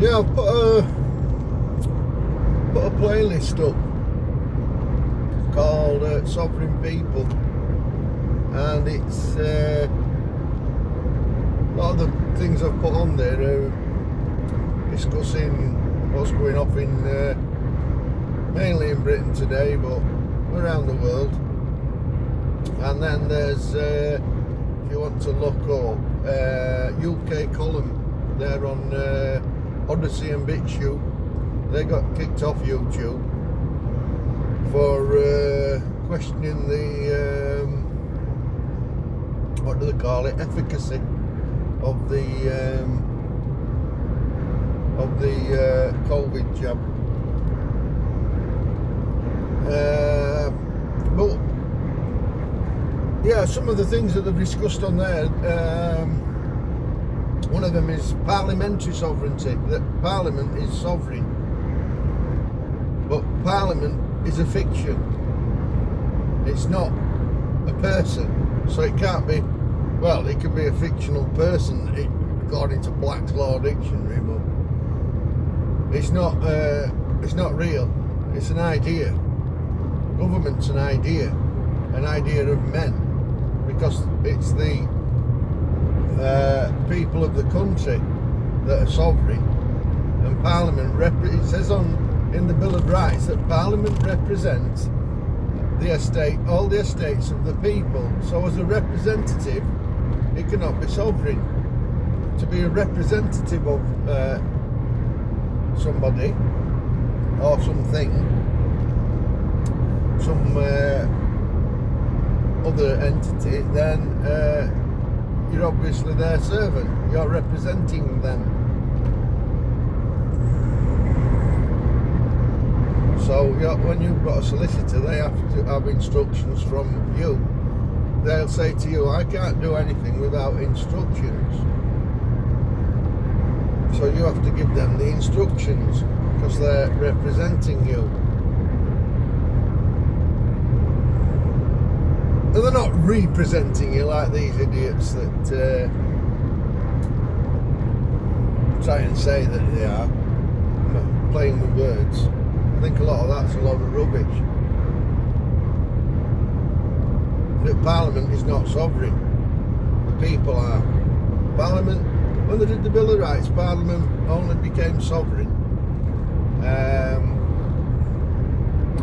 Yeah, I've put a playlist up called Sovereign People, and it's a lot of the things I've put on there are discussing what's going off in mainly in Britain today, but around the world. And then there's if you want to look up UK column, they're on Odyssey and BitChute. They got kicked off YouTube for questioning the what do they call it, efficacy of the COVID jab. But yeah, some of the things that they've discussed on there, one of them is parliamentary sovereignty, that Parliament is sovereign, but Parliament is a fiction. It's not a person, so it can't be, well, it could be a fictional person according to Black's Law Dictionary, but it's not real. It's an idea. Government's an idea of men, because it's the people of the country that are sovereign, and Parliament it says in the Bill of Rights that Parliament represents the estate, all the estates of the people. So as a representative, it cannot be sovereign. To be a representative of somebody or something, some other entity, then you're obviously their servant. You're representing them. So when you've got a solicitor, they have to have instructions from you. They'll say to you, I can't do anything without instructions. So you have to give them the instructions, because they're representing you. And they're not representing you like these idiots that try and say that they are, playing with words. I think a lot of that's a lot of rubbish. That Parliament is not sovereign. The people are. Parliament, when they did the Bill of Rights, Parliament only became sovereign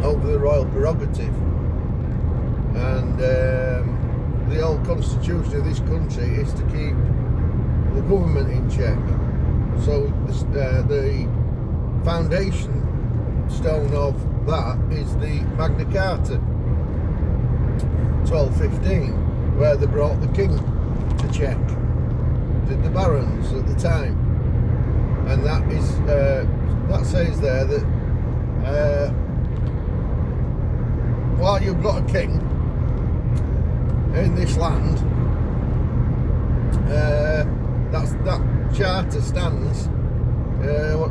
over the royal prerogative. And the whole constitution of this country is to keep the government in check. So the foundation stone of that is the Magna Carta 1215, where they brought the king to check, did the barons at the time, and that is that says there that while you've got a king in this land, that charter stands,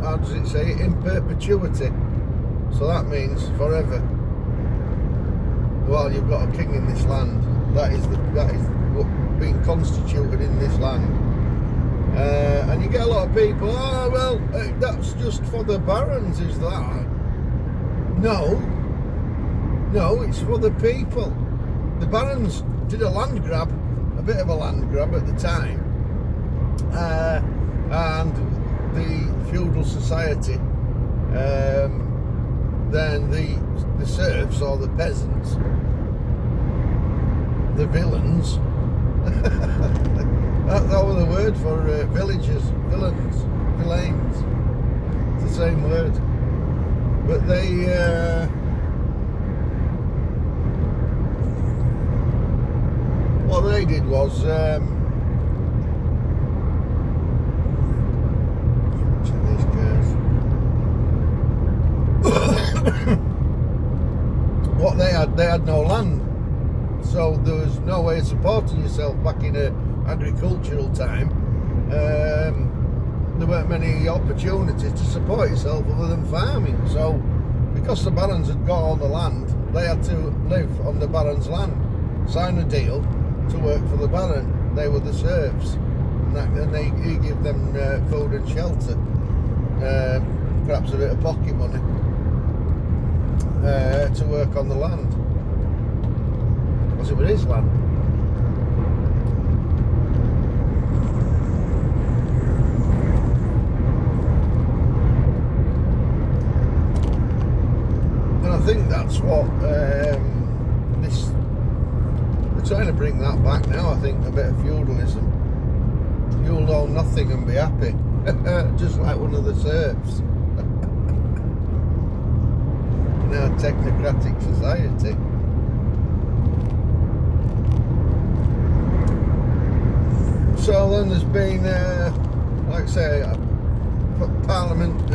how does it say, in perpetuity. So that means forever. While you've got a king in this land, that is what being constituted in this land. And you get a lot of people, oh well, that's just for the barons, is that? No, it's for the people. The barons did a land grab, a bit of a land grab at the time, and the feudal society, then the serfs or the peasants, the villains, that was the word for villagers, villains. It's the same word. But they what they did was these cars. What they had no land, so there was no way of supporting yourself back in a agricultural time. There weren't many opportunities to support yourself other than farming. So because the barons had got all the land, they had to live on the baron's land, sign a deal to work for the baron. They were the serfs, and he gave them food and shelter. perhaps a bit of pocket money to work on the land, because it was his land. And I think that's what they're trying to bring that back now. I think a bit of feudalism. You'll own nothing and be happy, just like one of the serfs. In our technocratic society. So then there's been, like I say, Parliament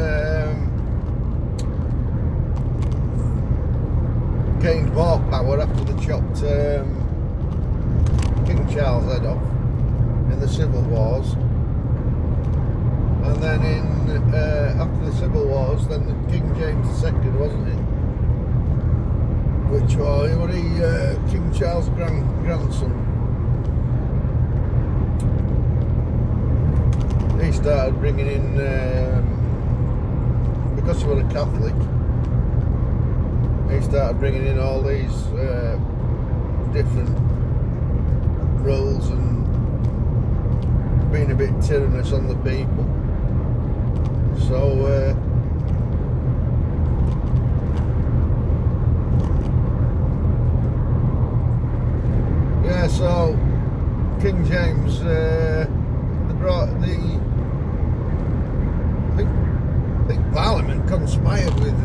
gained more power after they chopped King Charles' head off in the Civil Wars. And then after the Civil Wars, then the King James II, wasn't it? Which was King Charles' grandson. He started bringing in, because he was a Catholic, he started bringing in all these different rules and being a bit tyrannous on the people. So yeah, so King James, they brought I think Parliament conspired with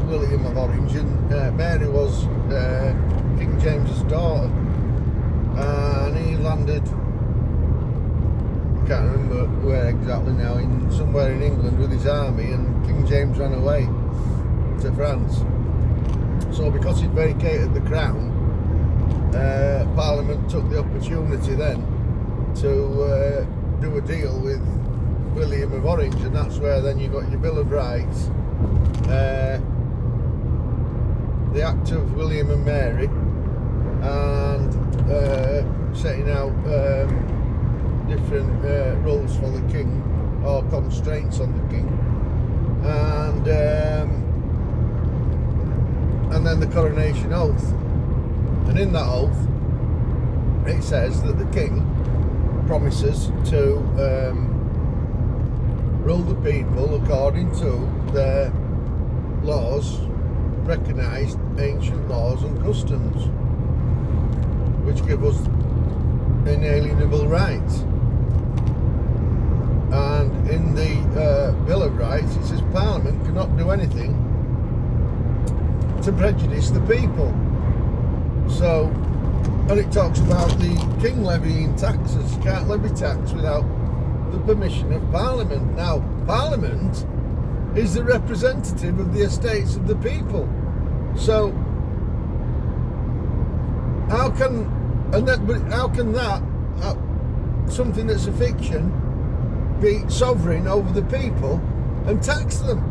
William of Orange, and Mary was King James's daughter, and he landed, I can't remember where exactly now, somewhere in England with his army, and King James ran away to France. So because he'd vacated the crown, Parliament took the opportunity then to do a deal with William of Orange, and that's where then you got your Bill of Rights, the Act of William and Mary, and setting out different rules for the king, or constraints on the king, and then the coronation oath. And in that oath, it says that the king promises to rule the people according to their laws, recognised ancient laws and customs, which give us inalienable rights. And in the Bill of Rights, it says Parliament cannot do anything to prejudice the people. So, and it talks about the king levying taxes. You can't levy tax without the permission of Parliament. Now, Parliament is the representative of the estates of the people. So, how can that something that's a fiction be sovereign over the people and tax them,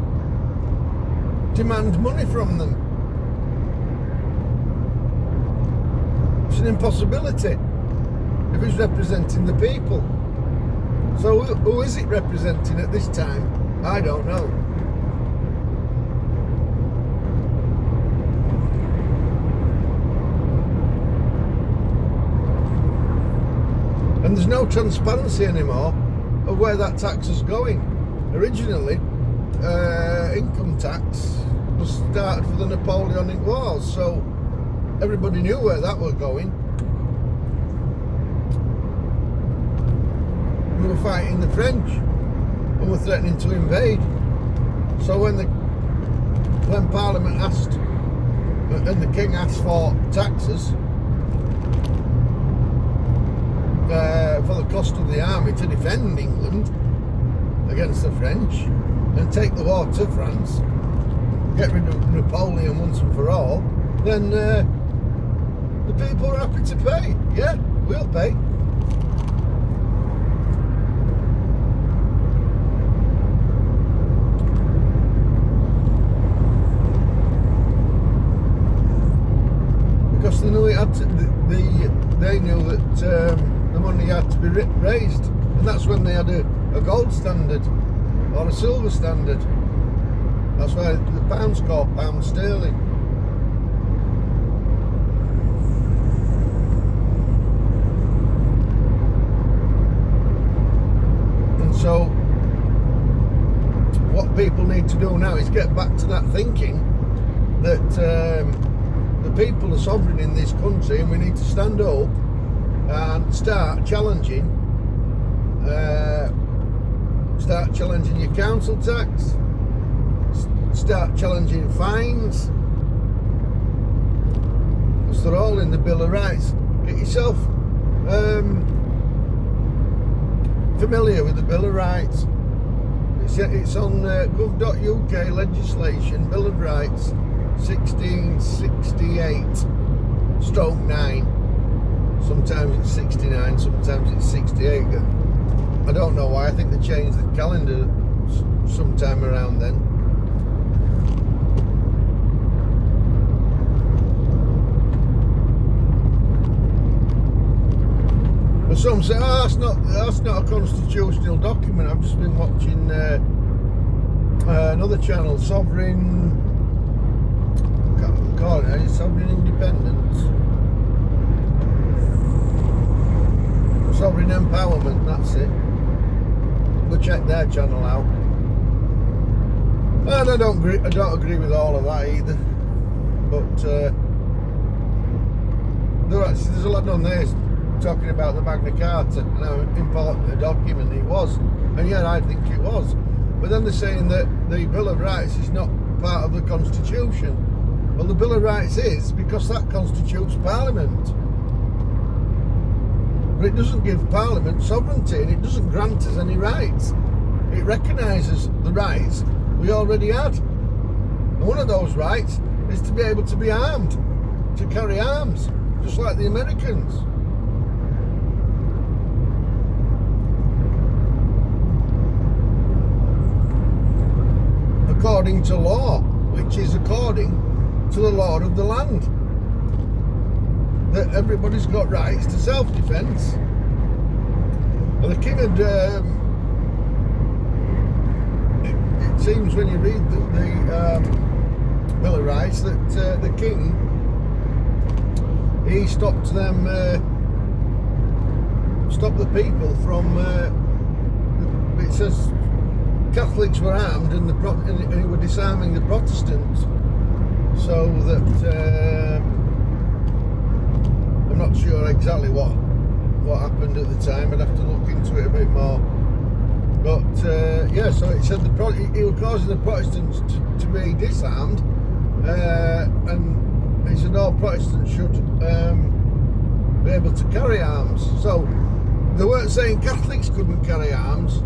demand money from them? It's an impossibility if it's representing the people. So who is it representing at this time? I don't know. And there's no transparency anymore of where that tax is going. Originally, income tax was started for the Napoleonic Wars, so everybody knew where that was going. We were fighting the French and were threatening to invade. So when Parliament asked and the King asked for taxes for the cost of the army to defend England against the French and take the war to France, get rid of Napoleon once and for all, then the people are happy to pay. Yeah, we'll pay. Because they knew it had to, they knew that the money had to be raised, and that's when they had a gold standard. or a silver standard. That's why the pound's called pound sterling. And so what people need to do now is get back to that thinking that the people are sovereign in this country, and we need to stand up and start challenging your council tax, start challenging fines, because they're all in the Bill of Rights. Get yourself familiar with the Bill of Rights. It's on gov.uk legislation, Bill of Rights 1668/9. Sometimes it's 69, sometimes it's 68. I don't know why. I think they changed the calendar sometime around then. But some say, oh, that's not a constitutional document. I've just been watching another channel, Sovereign. I can't call it. Sovereign Independence. Sovereign Empowerment, that's it. Go check their channel out. And I don't agree with all of that either. But there's a lot on there talking about the Magna Carta and how important a document it was. And yeah, I think it was. But then they're saying that the Bill of Rights is not part of the Constitution. Well, the Bill of Rights is, because that constitutes Parliament. But it doesn't give Parliament sovereignty, and it doesn't grant us any rights. It recognises the rights we already had. And one of those rights is to be able to be armed, to carry arms, just like the Americans. According to law, which is according to the law of the land. That everybody's got rights to self-defence. Well, the king had, it seems when you read the Bill of Rights that the king, he stopped the people from, it says Catholics were armed and he were disarming the Protestants, so that I'm not sure exactly what happened at the time. I'd have to look into it a bit more. But yeah, so it said he was causing the Protestants to be disarmed, and he said all Protestants should be able to carry arms. So they weren't saying Catholics couldn't carry arms,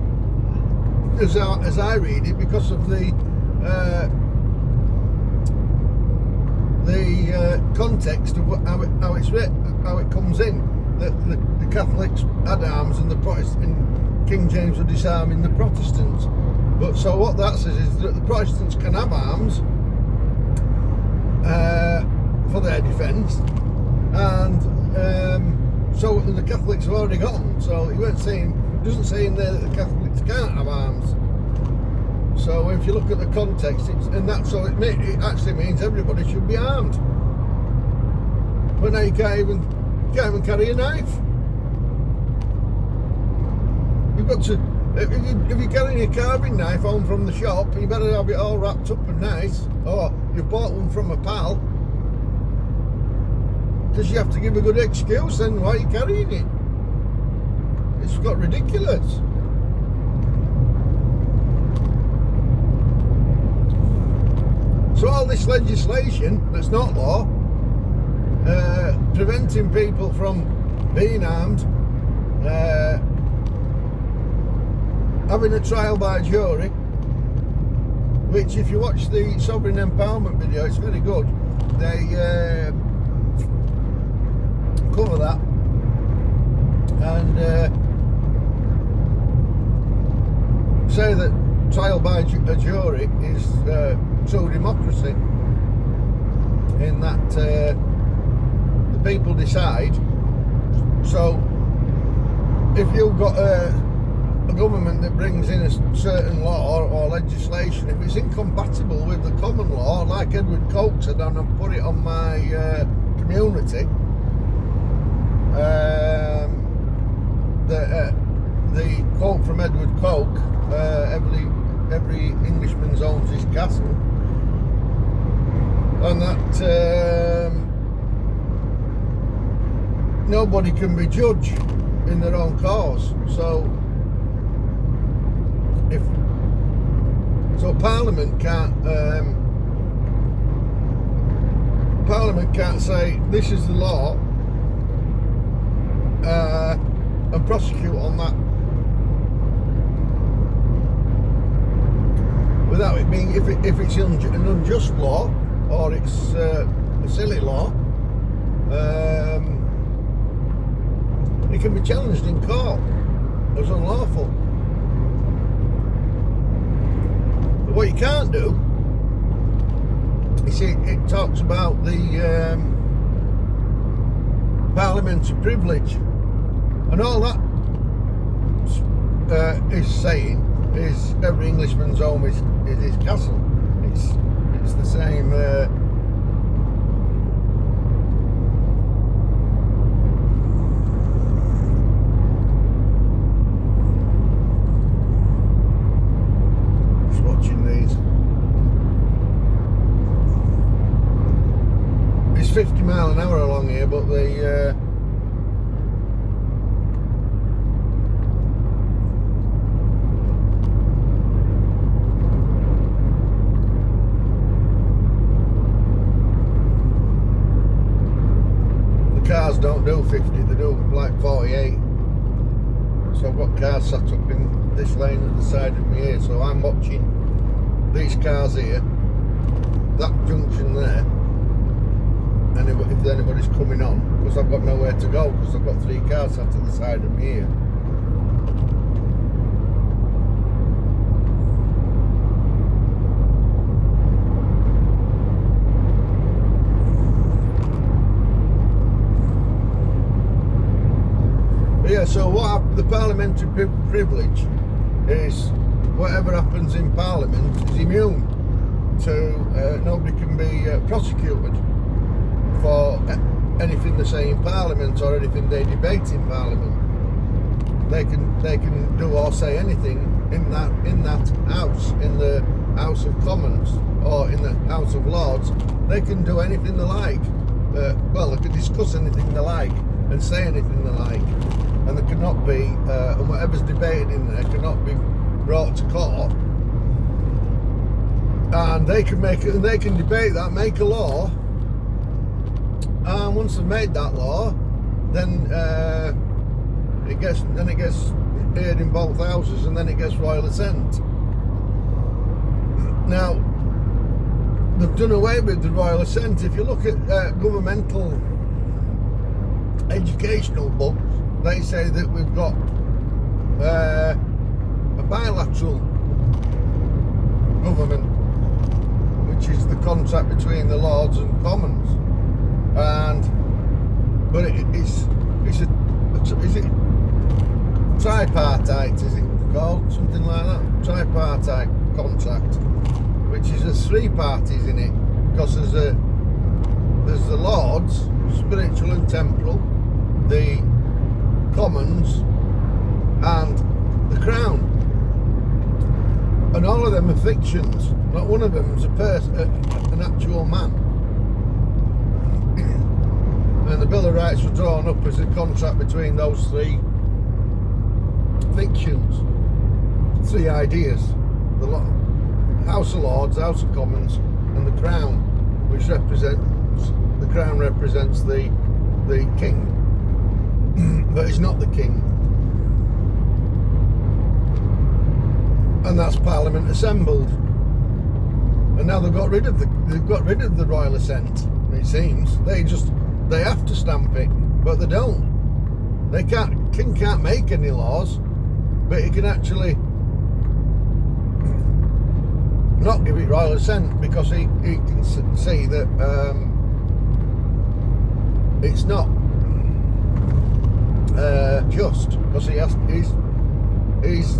as I read it, because of the context of how it's written, how it comes in, that the Catholics had arms and the Protestant King James were disarming the Protestants. But so what that says is that the Protestants can have arms for their defence, and so the Catholics have already got them. So he doesn't say in there that the Catholics can't have arms. So if you look at the context, it actually means everybody should be armed. But now you can't even carry a knife. You've got to, if you're carrying a carving knife home from the shop, you better have it all wrapped up and nice, or you've bought one from a pal, because you have to give a good excuse then why you're carrying it. It's got ridiculous. So all this legislation that's not law, preventing people from being armed, having a trial by jury, which if you watch the Sovereign Empowerment video, it's very good. They cover that, and say that trial by a jury is true democracy, in that the people decide. So if you've got a government that brings in a certain law or legislation, if it's incompatible with the common law, like Edward Coke said, and I've put it on my community, the quote from Edward Coke, every Englishman owns his castle, and that nobody can be judge in their own cause. So Parliament can't say this is the law and prosecute on that without it being, if it's an unjust law or it's a silly law, it can be challenged in court as unlawful. But what you can't do, you see, it talks about the parliamentary privilege, and all that is saying is every Englishman's home is his castle. It's the same. Just watching these. It's 50 mile an hour along here, but the cars don't do 50, they do like 48. So I've got cars sat up in this lane at the side of me here, so I'm watching these cars here, that junction there, and if anybody's coming on, because I've got nowhere to go, because I've got 3 cars sat at the side of me here. Yeah, so the parliamentary privilege is whatever happens in Parliament is immune to, nobody can be prosecuted for anything they say in Parliament or anything they debate in Parliament. They can do or say anything in that house, in the House of Commons or in the House of Lords. They can do anything they like. Well, they can discuss anything they like and say anything they like. And there cannot be, and whatever's debated in there cannot be brought to court. And they can debate that, make a law, and once they've made that law, then it gets heard in both houses, and then it gets royal assent. Now, they've done away with the royal assent. If you look at governmental educational books, they say that we've got a bilateral government, which is the contract between the Lords and Commons, but is it tripartite? Is it called something like that? Tripartite contract, which is there's 3 parties in it, because there's the Lords, spiritual and temporal, the Commons, and the Crown, and all of them are fictions. Not one of them is an actual man. And the Bill of Rights was drawn up as a contract between those 3 fictions, 3 ideas: the House of Lords, House of Commons, and the Crown, which represents the King. But he's not the king, and that's Parliament assembled. And now they've got rid of the royal assent. It seems they have to stamp it, but they don't. King can't make any laws, but he can actually not give it royal assent, because he can see that it's not just, because he's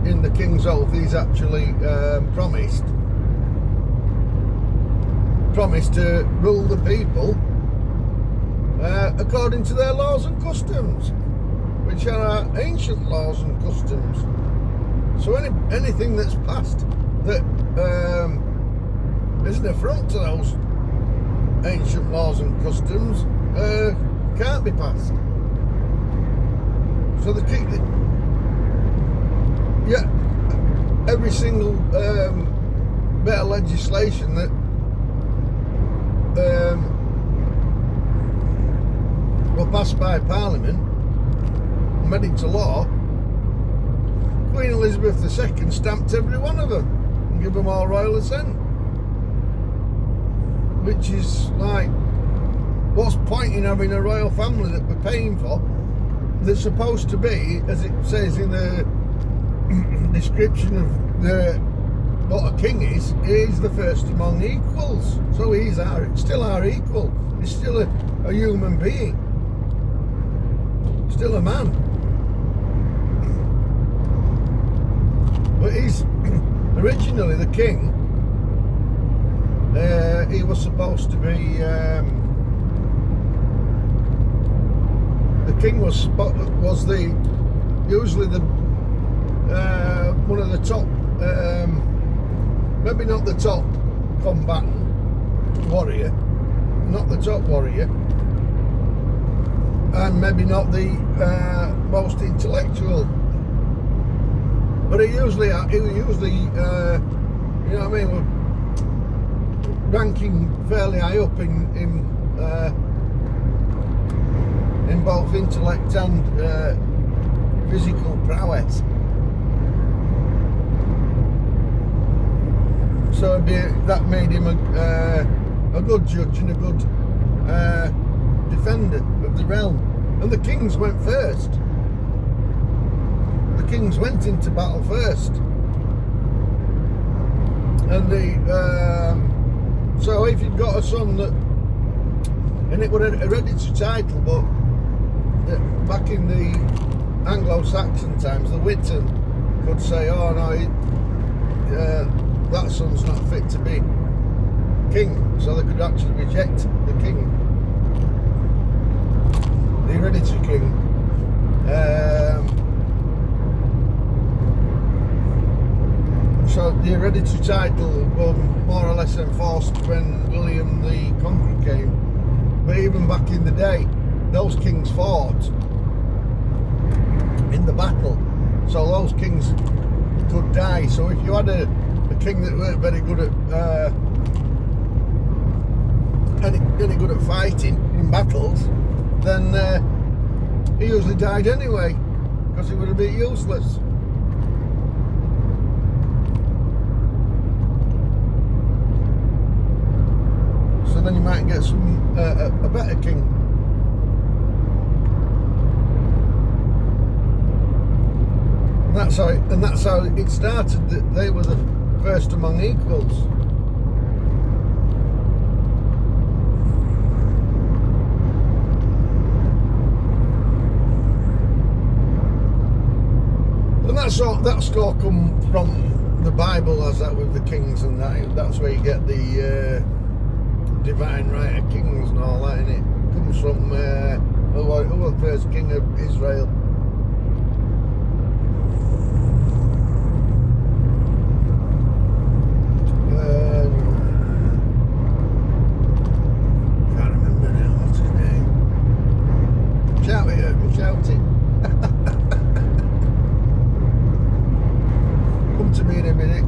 in the king's oath, he's actually promised to rule the people according to their laws and customs, which are our ancient laws and customs. So anything that's passed that is an affront to those ancient laws and customs can't be passed. So the king, every single bit of legislation that were passed by Parliament, made into law, Queen Elizabeth II stamped every one of them and gave them all royal assent. Which is like, what's point in having a royal family that we're paying for? They're supposed to be, as it says in the description of what a king is the first among equals. So he's still our equal. He's still a human being, still a man. But he's originally the king. He was supposed to be. The king was usually the one of the top, maybe not the top combatant warrior, not the top warrior, and maybe not the most intellectual. But he usually, you know what I mean, ranking fairly high up in both intellect and physical prowess. So that made him a good judge and a good defender of the realm. And the kings went first. The kings went into battle first. And so if you've got a son that, and it was a hereditary title, but back in the Anglo-Saxon times, the Witten could say, oh no, that son's not fit to be king, so they could actually reject the king, the hereditary king. So the hereditary title was more or less enforced when William the Conqueror came. But even back in the day, those kings fought in the battle. So those kings could die. So if you had a king that weren't very good at any good at fighting in battles, then he usually died anyway, because he would have been useless. So then you might get some a better king. And that's how it started. That they were the first among equals. And that's all come from the Bible, as that with the kings and that. That's where you get the divine right of kings and all that, and it comes from who was the first king of Israel? Can't remember now. What's his name? Shout it at me, shout it. Come to me in a minute.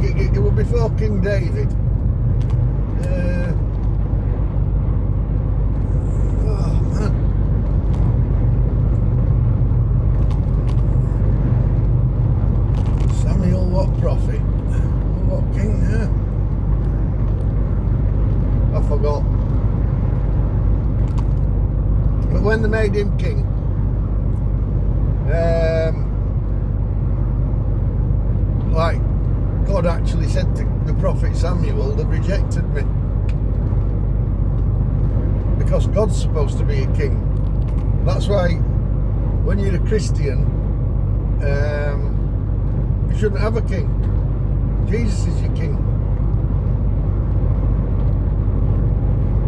It was before King David. Oh man. Samuel, what prophet? What king there? I forgot. But when they made him king, like God actually said to the prophet Samuel, they've rejected me. Because God's supposed to be a king. That's why when you're a Christian, you shouldn't have a king. Jesus is your king.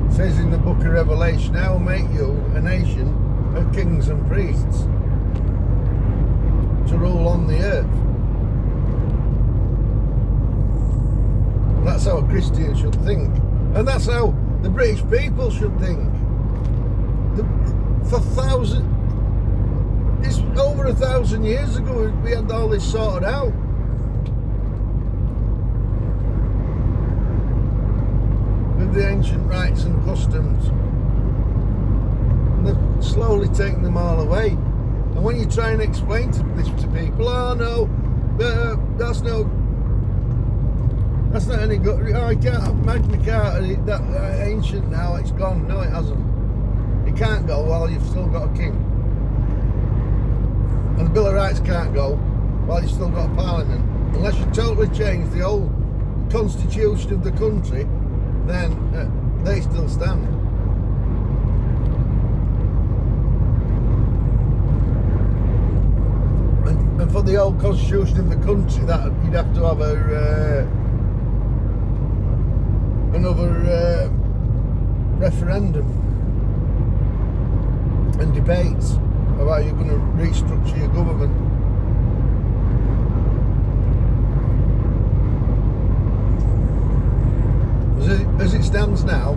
It says in the book of Revelation, I will make you a nation of kings and priests to rule on the earth. That's how a Christian should think. And that's how the British people should think. It's over 1,000 years ago we had all this sorted out. With the ancient rites and customs. And they've slowly taken them all away. And when you try and explain this to people, oh no, that's not any good. Oh, I can't, Magna Carta, that ancient now, it's gone. No, it hasn't. It can't go while you've still got a king. And the Bill of Rights can't go while you've still got a parliament. Unless you totally change the whole constitution of the country, then they still stand. And for the old constitution of the country, that you'd have to have another referendum and debates of how you're going to restructure your government. As it stands now,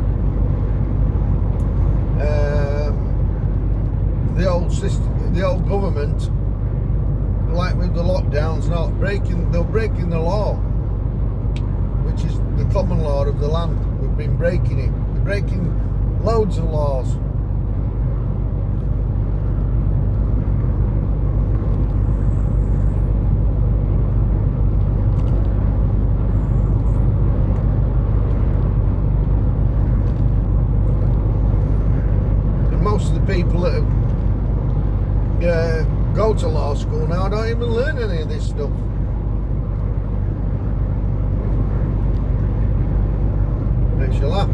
the old system, the old government, like with the lockdowns, they're breaking the law, which is the common law of the land. We've been breaking it. They're breaking loads of laws. And most of the people that go to law school now don't even learn any of this stuff. Makes you laugh.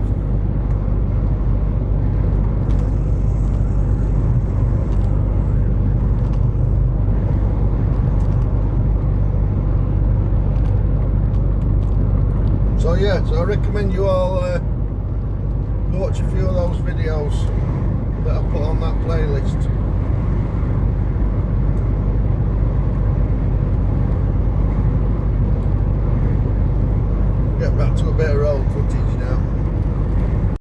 So yeah, so I recommend you all go watch a few of those videos that I put on that playlist.